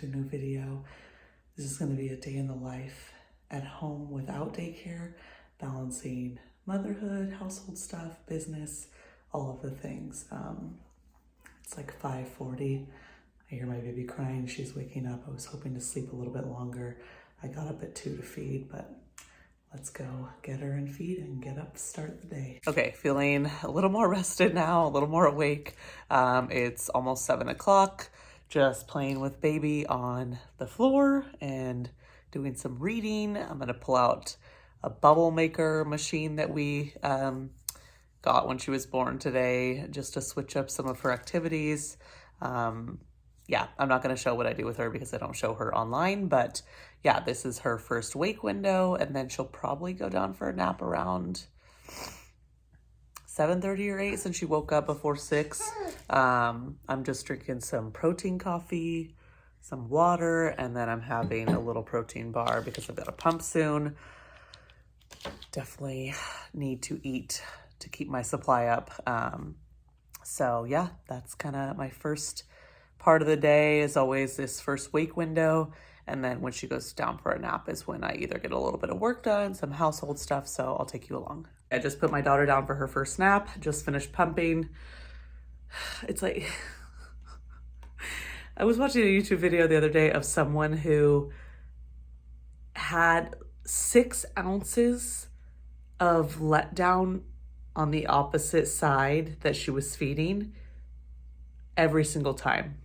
to a new video. This is going to be a day in the life at home without daycare, balancing motherhood, household stuff, business, all of the things. It's like 5:40. I hear my baby crying. She's waking up. I was hoping to sleep a little bit longer. I got up at 2 to feed, but let's go get her and feed and get up, start the day. Okay, feeling a little more rested now, a little more awake. It's almost 7 o'clock, just playing with baby on the floor and doing some reading. I'm gonna pull out a bubble maker machine that we got when she was born today, just to switch up some of her activities. Yeah, I'm not going to show what I do with her because I don't show her online, but yeah, this is her first wake window, and then she'll probably go down for a nap around 7:30 or 8 since she woke up before 6. I'm just drinking some protein coffee, some water, and then I'm having a little protein bar because I've got a pump soon. Definitely need to eat to keep my supply up. So yeah, that's kind of my first part of the day, is always this first wake window. And then when she goes down for a nap is when I either get a little bit of work done, some household stuff. So I'll take you along. I just put my daughter down for her first nap, just finished pumping. It's like, I was watching a YouTube video the other day of someone who had 6 ounces of letdown on the opposite side that she was feeding every single time.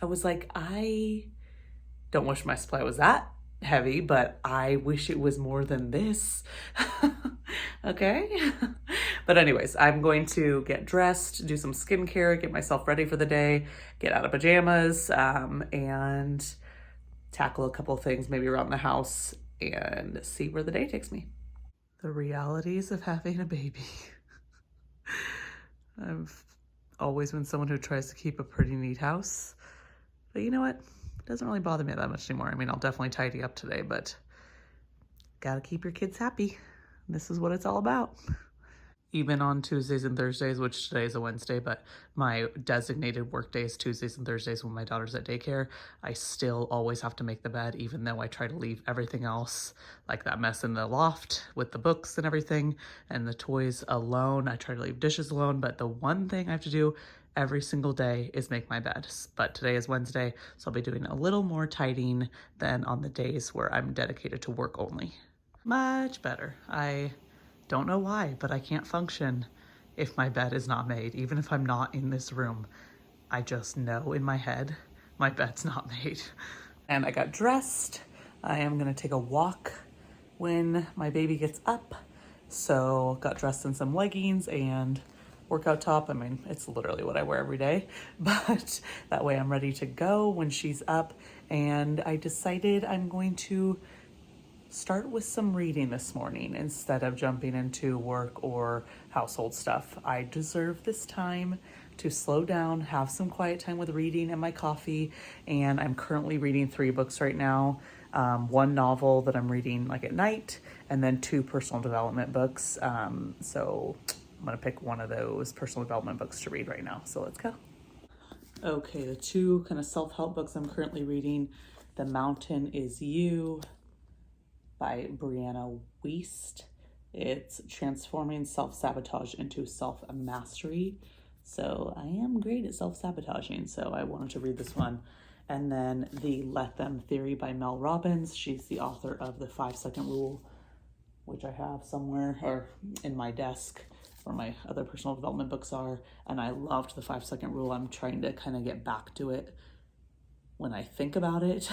I was like, I don't wish my supply was that heavy, but I wish it was more than this. Okay. But anyways, I'm going to get dressed, do some skincare, get myself ready for the day, get out of pajamas, and tackle a couple of things maybe around the house and see where the day takes me. The realities of having a baby. I've always been someone who tries to keep a pretty neat house. But you know what? It doesn't really bother me that much anymore. I mean, I'll definitely tidy up today, but gotta keep your kids happy. This is what it's all about. Even on Tuesdays and Thursdays, which today is a Wednesday, but my designated work days, Tuesdays and Thursdays when my daughter's at daycare, I still always have to make the bed, even though I try to leave everything else, like that mess in the loft with the books and everything and the toys alone. I try to leave dishes alone, but the one thing I have to do every single day is make my bed. But today is Wednesday, so I'll be doing a little more tidying than on the days where I'm dedicated to work only. Much better. I don't know why, but I can't function if my bed is not made. Even if I'm not in this room, I just know in my head my bed's not made. And I got dressed. I am gonna take a walk when my baby gets up. So got dressed in some leggings and workout top. I mean, it's literally what I wear every day, but that way I'm ready to go when she's up. And I decided I'm going to start with some reading this morning instead of jumping into work or household stuff. I deserve this time to slow down, have some quiet time with reading and my coffee. And I'm currently reading 3 books right now. 1 novel that I'm reading like at night, and then 2 personal development books. So I'm gonna pick one of those personal development books to read right now. So let's go. Okay, the 2 kind of self-help books I'm currently reading. The Mountain Is You by Brianna Wiest. It's transforming self-sabotage into self-mastery. So I am great at self-sabotaging, so I wanted to read this one. And then the Let Them Theory by Mel Robbins. She's the author of the 5-Second Rule, which I have somewhere or in my desk where my other personal development books are. And I loved the 5-Second Rule. I'm trying to kind of get back to it when I think about it.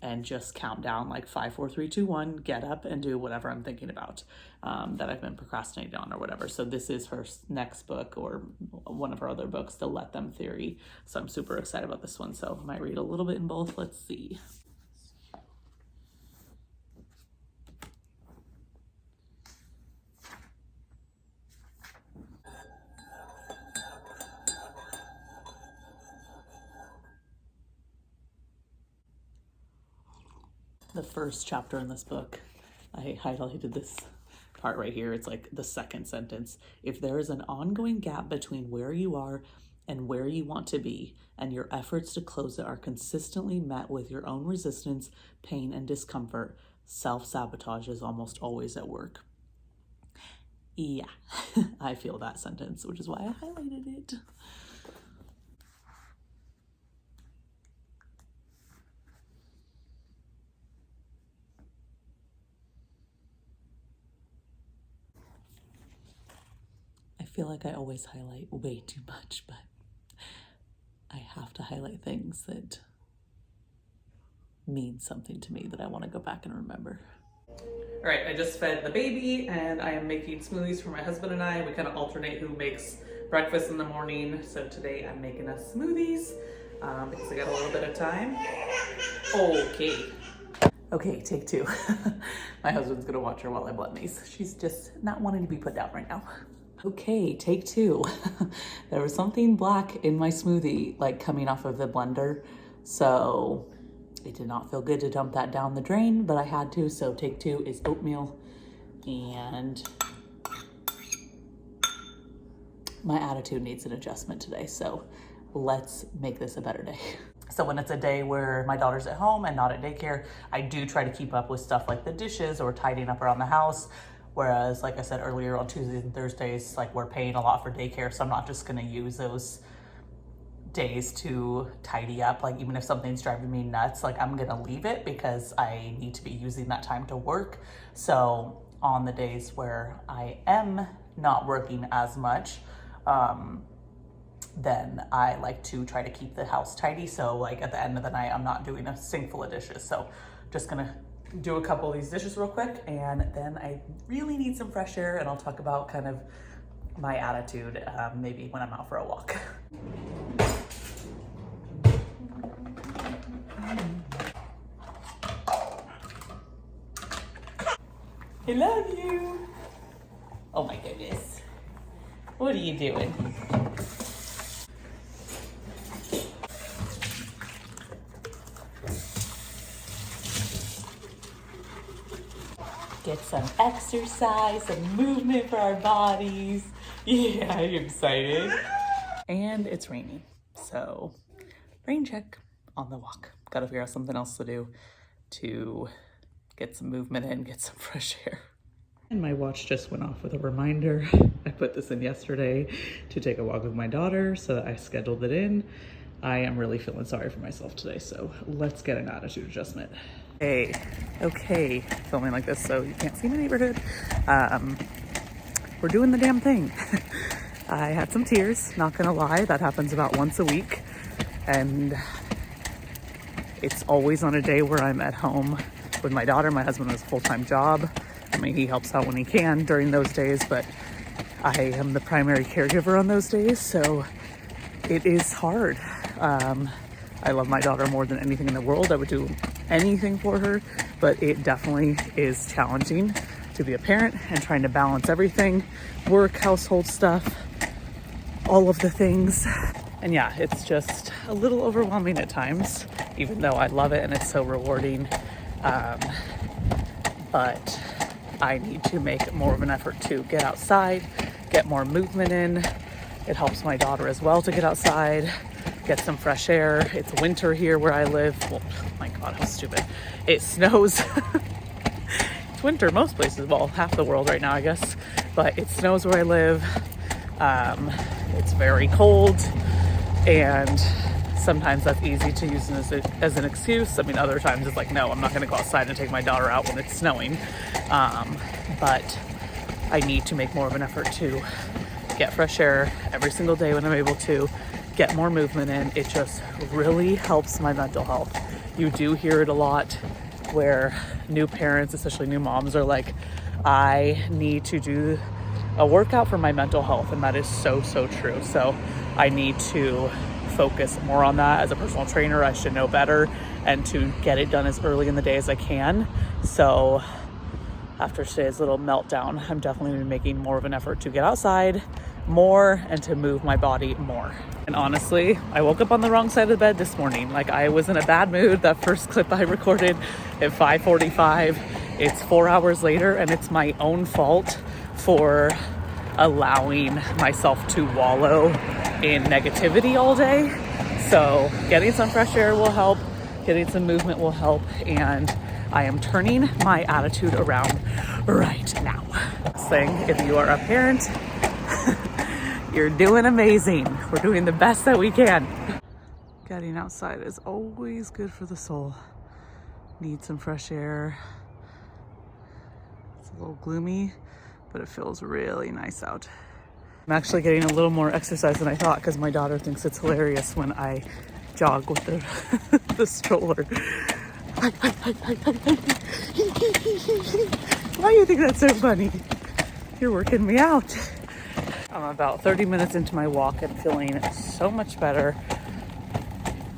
And just count down like 5, 4, 3, 2, 1, get up and do whatever I'm thinking about that I've been procrastinating on or whatever. So this is her next book, or one of her other books, The Let Them Theory. So I'm super excited about this one. So I might read a little bit in both. Let's see. The first chapter in this book, I highlighted this part right here. It's like the second sentence. If there is an ongoing gap between where you are and where you want to be, and your efforts to close it are consistently met with your own resistance, pain, and discomfort, self-sabotage is almost always at work. Yeah, I feel that sentence, which is why I highlighted it. I feel like I always highlight way too much, but I have to highlight things that mean something to me that I want to go back and remember. All right, I just fed the baby and I am making smoothies for my husband and I. We kind of alternate who makes breakfast in the morning. So today I'm making us smoothies because I got a little bit of time. Okay, take two. My husband's gonna watch her while I blend these. She's just not wanting to be put down right now. Okay, take two. There was something black in my smoothie, like coming off of the blender. So it did not feel good to dump that down the drain, but I had to. So take two is oatmeal, and my attitude needs an adjustment today. So let's make this a better day. So when it's a day where my daughter's at home and not at daycare, I do try to keep up with stuff like the dishes or tidying up around the house. Whereas, like I said earlier, on Tuesdays and Thursdays, like we're paying a lot for daycare, so I'm not just gonna use those days to tidy up. Like even if something's driving me nuts, like I'm gonna leave it because I need to be using that time to work. So on the days where I am not working as much, then I like to try to keep the house tidy. So like at the end of the night, I'm not doing a sink full of dishes. So just gonna do a couple of these dishes real quick, and then I really need some fresh air, and I'll talk about kind of my attitude maybe when I'm out for a walk. I love you. Oh my goodness. What are you doing? Get some exercise, some movement for our bodies. Yeah, I'm excited. And it's raining, so rain check on the walk. Gotta figure out something else to do to get some movement in, get some fresh air. And my watch just went off with a reminder. I put this in yesterday to take a walk with my daughter, so that I scheduled it in. I am really feeling sorry for myself today, so let's get an attitude adjustment. Okay, filming like this so you can't see my neighborhood. We're doing the damn thing. I had some tears, not gonna lie. That happens about once a week. And it's always on a day where I'm at home with my daughter. My husband has a full-time job. I mean, he helps out when he can during those days, but I am the primary caregiver on those days, so it is hard. I love my daughter more than anything in the world. I would do anything for her, but it definitely is challenging to be a parent and trying to balance everything, work, household stuff, all of the things. And yeah, it's just a little overwhelming at times, even though I love it and it's so rewarding. But I need to make more of an effort to get outside, get more movement in. It helps my daughter as well to get outside, get some fresh air. It's winter here where I live. Well, oh my God, how stupid. It snows. It's winter most places, well, half the world right now, I guess, but it snows where I live. It's very cold, and sometimes that's easy to use as an excuse. I mean, other times it's like, no, I'm not gonna go outside and take my daughter out when it's snowing. But I need to make more of an effort to get fresh air every single day when I'm able to, get more movement in. It just really helps my mental health. You do hear it a lot where new parents, especially new moms, are like, I need to do a workout for my mental health, and that is so, so true. So I need to focus more on that. As a personal trainer, I should know better, and to get it done as early in the day as I can. So after today's little meltdown, I'm definitely making more of an effort to get outside more and to move my body more. And honestly, I woke up on the wrong side of the bed this morning. Like, I was in a bad mood. That first clip I recorded at 5:45, it's 4 hours later, and it's my own fault for allowing myself to wallow in negativity all day. So getting some fresh air will help, getting some movement will help, and I am turning my attitude around right now. Saying, if you are a parent, you're doing amazing. We're doing the best that we can. Getting outside is always good for the soul. Need some fresh air. It's a little gloomy, but it feels really nice out. I'm actually getting a little more exercise than I thought because my daughter thinks it's hilarious when I jog with the stroller. Why do you think that's so funny? You're working me out. I'm about 30 minutes into my walk and feeling so much better.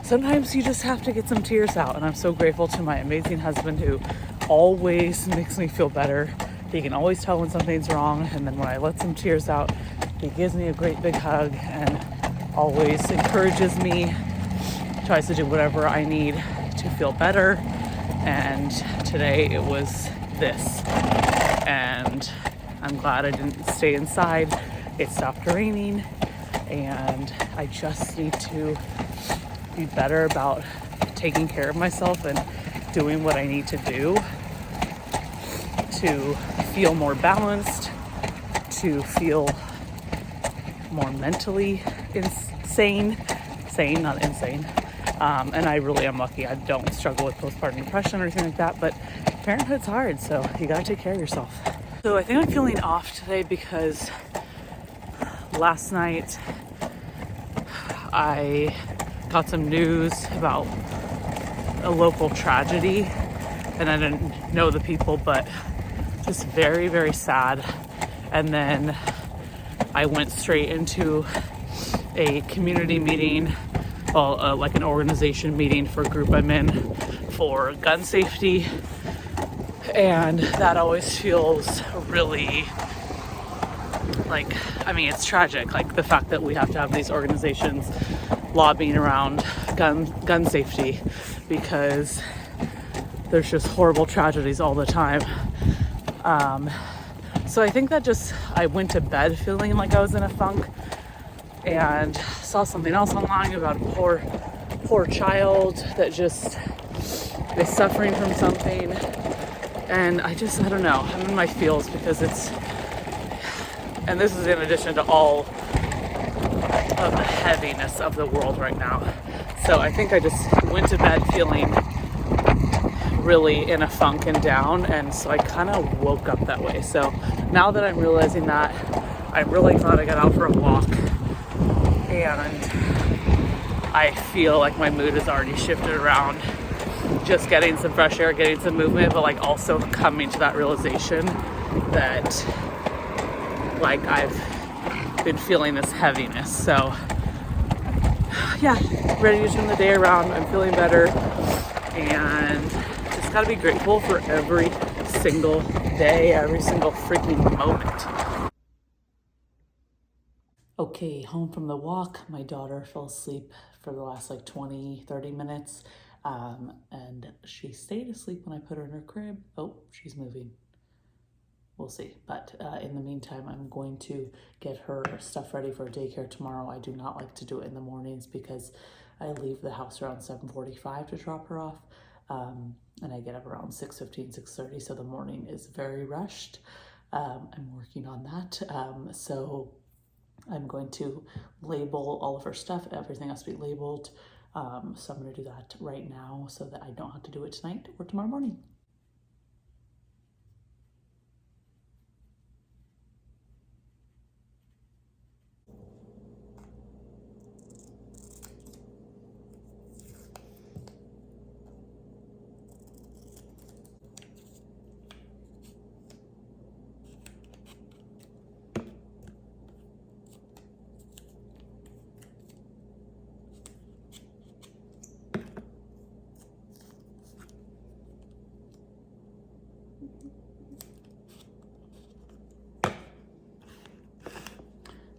Sometimes you just have to get some tears out, and I'm so grateful to my amazing husband who always makes me feel better. He can always tell when something's wrong, and then when I let some tears out, he gives me a great big hug and always encourages me, tries to do whatever I need to feel better. And today it was this, and I'm glad I didn't stay inside. It stopped raining, and I just need to be better about taking care of myself and doing what I need to do to feel more balanced, to feel more mentally sane, not insane. And I really am lucky. I don't struggle with postpartum depression or anything like that, but parenthood's hard, so you gotta take care of yourself. So I think I'm feeling off today because last night I got some news about a local tragedy, and I didn't know the people, but just very, very sad. And then I went straight into a community meeting, well, like an organization meeting for a group I'm in for gun safety. And that always feels really like, I mean, it's tragic, like the fact that we have to have these organizations lobbying around gun safety, because there's just horrible tragedies all the time. So I think that I went to bed feeling like I was in a funk, and saw something else online about a poor child that just is suffering from something. And I don't know, I'm in my feels because and this is in addition to all of the heaviness of the world right now. So I think I just went to bed feeling really in a funk and down, and so I kind of woke up that way. So now that I'm realizing that, I'm really glad I got out for a walk, and I feel like my mood has already shifted around. Just getting some fresh air, getting some movement, but like also coming to that realization that like I've been feeling this heaviness. So yeah, ready to turn the day around. I'm feeling better, and just gotta be grateful for every single day, every single freaking moment. Okay, home from the walk. My daughter fell asleep for the last like 20-30 minutes, and she stayed asleep when I put her in her crib. Oh, she's moving. We'll see. But in the meantime, I'm going to get her stuff ready for daycare tomorrow. I do not like to do it in the mornings because I leave the house around 7:45 to drop her off, and I get up around 6:15, 6:30, so the morning is very rushed. I'm working on that. So I'm going to label all of her stuff. Everything has to be labeled. So I'm going to do that right now so that I don't have to do it tonight or tomorrow morning.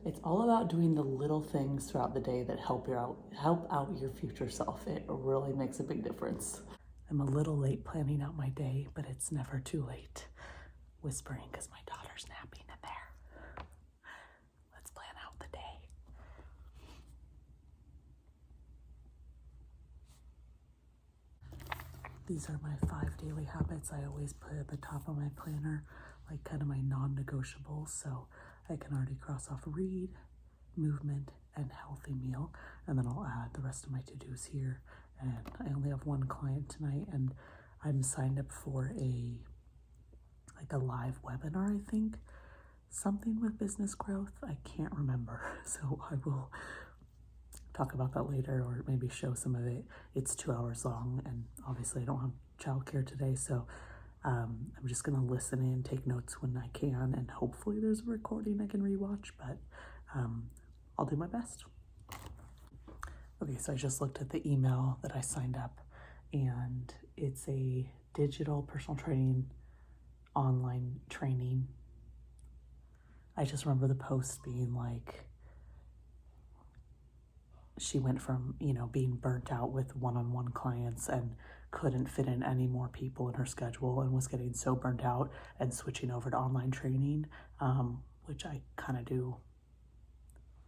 It's all about doing the little things throughout the day that help out your future self. It really makes a big difference. I'm a little late planning out my day, but it's never too late. Whispering because my daughter's napping in there. These are my 5 daily habits I always put at the top of my planner, like kind of my non-negotiables. So I can already cross off read, movement, and healthy meal. And then I'll add the rest of my to-dos here. And I only have one client tonight, and I'm signed up for a live webinar, I think. Something with business growth. I can't remember. So I will talk about that later, or maybe show some of it. It's 2 hours long, and obviously I don't have childcare today, so I'm just gonna listen in, take notes when I can, and hopefully there's a recording I can rewatch, but I'll do my best. Okay, so I just looked at the email that I signed up, and it's a digital personal training, online training. I just remember the post being like, she went from, being burnt out with one-on-one clients and couldn't fit in any more people in her schedule, and was getting so burnt out and switching over to online training, which I kind of do,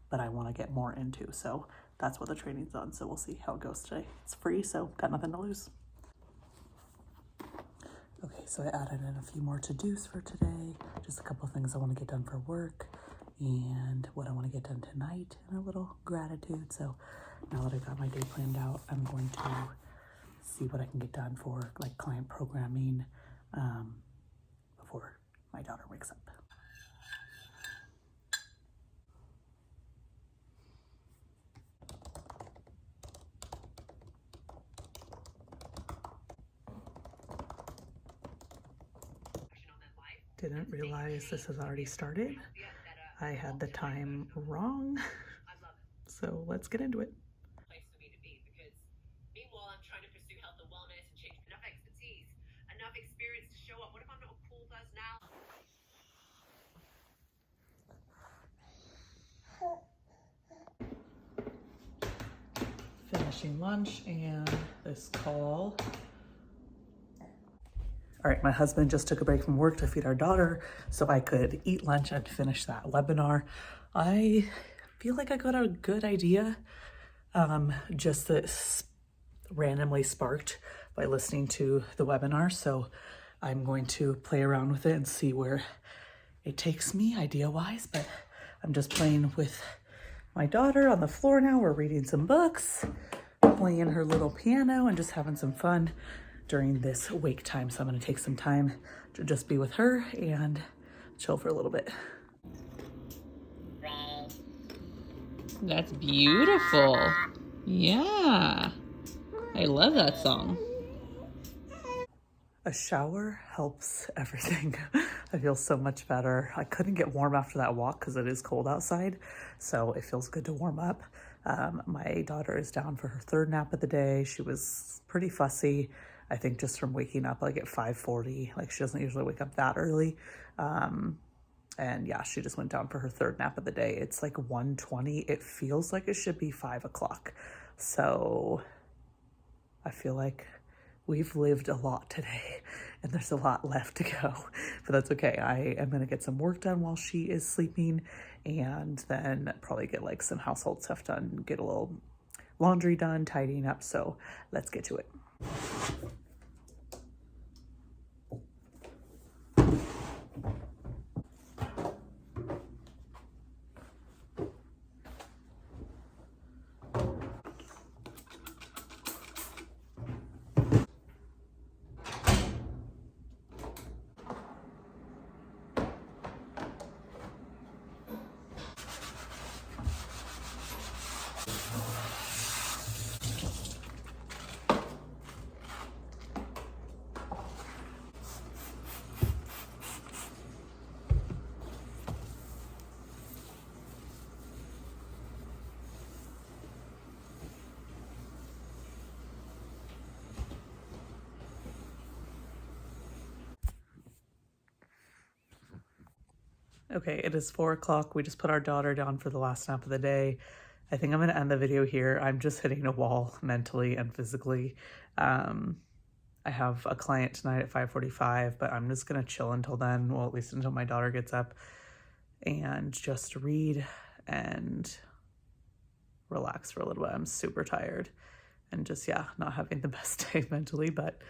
but I want to get more into. So that's what the training's on. So we'll see how it goes today. It's free, so got nothing to lose. Okay, so I added in a few more to-dos for today. Just a couple things I want to get done for work, and what I want to get done tonight, and a little gratitude. So now that I got my day planned out, I'm going to see what I can get done for like client programming before my daughter wakes up. Didn't realize this has already started. I had the time wrong. So let's get into it. Place for me to be, because meanwhile I'm trying to pursue health and wellness and change. Enough expertise, enough experience to show up. What if I'm not a cool personality? Finishing lunch and this call. All right, my husband just took a break from work to feed our daughter so I could eat lunch and finish that webinar. I feel like I got a good idea, just this randomly sparked by listening to the webinar. So I'm going to play around with it and see where it takes me idea-wise, but I'm just playing with my daughter on the floor now. We're reading some books, playing her little piano, and just having some fun during this wake time. So I'm gonna take some time to just be with her and chill for a little bit. That's beautiful. Yeah. I love that song. A shower helps everything. I feel so much better. I couldn't get warm after that walk because it is cold outside, so it feels good to warm up. My daughter is down for her 3rd nap of the day. She was pretty fussy, I think, just from waking up like at 5:40. Like, she doesn't usually wake up that early. And yeah, she just went down for her 3rd nap of the day. It's like 1:20. It feels like it should be 5 o'clock. So I feel like we've lived a lot today, and there's a lot left to go, but that's okay. I am gonna get some work done while she is sleeping, and then probably get like some household stuff done, get a little laundry done, tidying up. So let's get to it. Okay, it is 4 o'clock. We just put our daughter down for the last nap of the day. I think I'm going to end the video here. I'm just hitting a wall mentally and physically. I have a client tonight at 5:45, but I'm just going to chill until then. Well, at least until my daughter gets up, and just read and relax for a little bit. I'm super tired and just, yeah, not having the best day mentally, but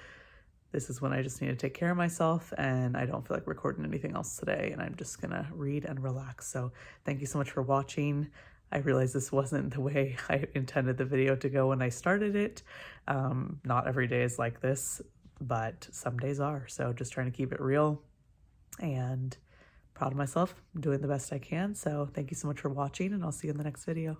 this is when I just need to take care of myself and I don't feel like recording anything else today, and I'm just gonna read and relax. So thank you so much for watching. I realized this wasn't the way I intended the video to go when I started it. Not every day is like this, but some days are. So just trying to keep it real and proud of myself. I'm doing the best I can. So thank you so much for watching, and I'll see you in the next video.